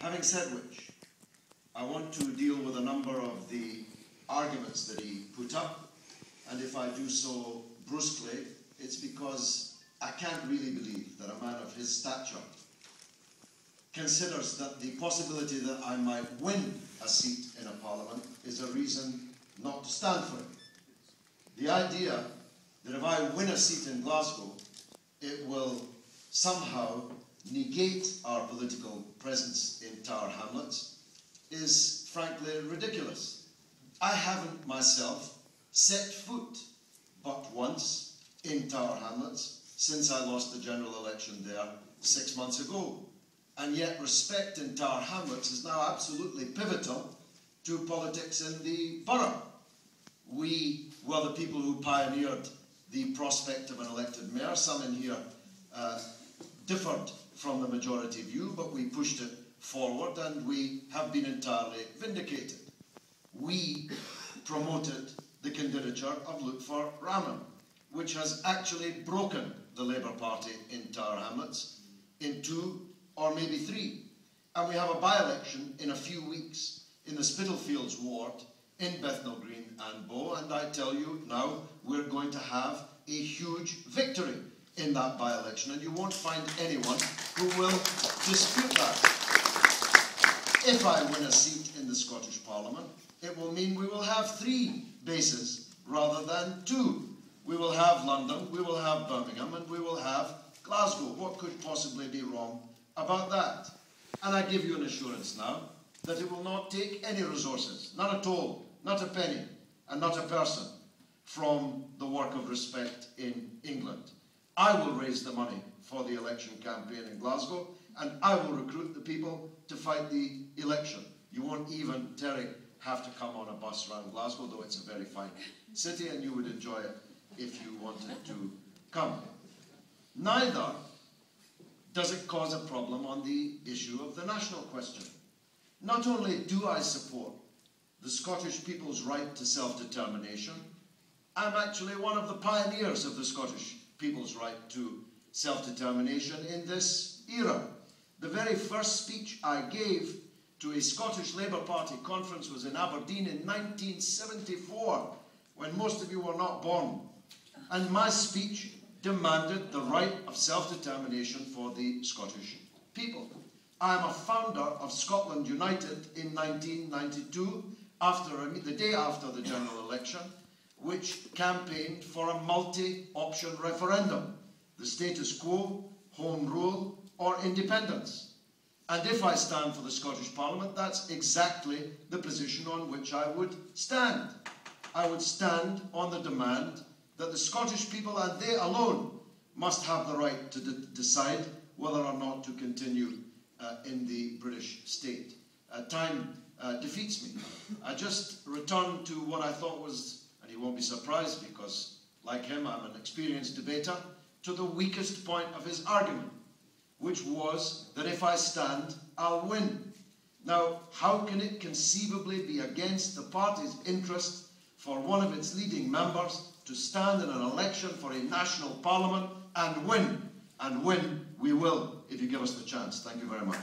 Having said which, I want to deal with a number of the arguments that he put up, and if I do so brusquely, it's because I can't really believe that a man of his stature considers that the possibility that I might win a seat in a parliament is a reason not to stand for it. The idea that if I win a seat in Glasgow, it will somehow negate our political presence in Tower Hamlets is frankly ridiculous. I haven't myself set foot but once in Tower Hamlets since I lost the general election there 6 months ago. And yet respect in Tower Hamlets is now absolutely pivotal to politics in the borough. We were the people who pioneered the prospect of an elected mayor. Some in here differed from the majority view, but we pushed it forward and we have been entirely vindicated. We promoted the candidature of Lutfer Rahman, which has actually broken the Labour Party in Tower Hamlets in 2 or maybe 3. And we have a by-election in a few weeks in the Spitalfields ward in Bethnal Green and Bow, and I tell you now we're going to have a huge victory in that by-election, and you won't find anyone who will dispute that. If I win a seat in the Scottish Parliament, it will mean we will have 3 bases rather than 2. We will have London, we will have Birmingham, and we will have Glasgow. What could possibly be wrong about that? And I give you an assurance now that it will not take any resources, not at all, not a penny, and not a person, from the work of respect in England. I will raise the money for the election campaign in Glasgow, and I will recruit the people to fight the election. You won't even, Terry, have to come on a bus around Glasgow, though it's a very fine city, and you would enjoy it if you wanted to come. Neither does it cause a problem on the issue of the national question. Not only do I support the Scottish people's right to self-determination, I'm actually one of the pioneers of the Scottish people's right to self-determination in this era. The very first speech I gave to a Scottish Labour Party conference was in Aberdeen in 1974, when most of you were not born. And my speech demanded the right of self-determination for the Scottish people. I am a founder of Scotland United in 1992, the day after the general election, which campaigned for a multi-option referendum, the status quo, home rule, or independence. And if I stand for the Scottish Parliament, that's exactly the position on which I would stand. I would stand on the demand that the Scottish people, and they alone, must have the right to decide whether or not to continue in the British state. Time defeats me. I just returned to what I thought was, and you won't be surprised because, like him, I'm an experienced debater, to the weakest point of his argument, which was that if I stand, I'll win. Now, how can it conceivably be against the party's interest for one of its leading members to stand in an election for a national parliament and win? And win we will if you give us the chance. Thank you very much.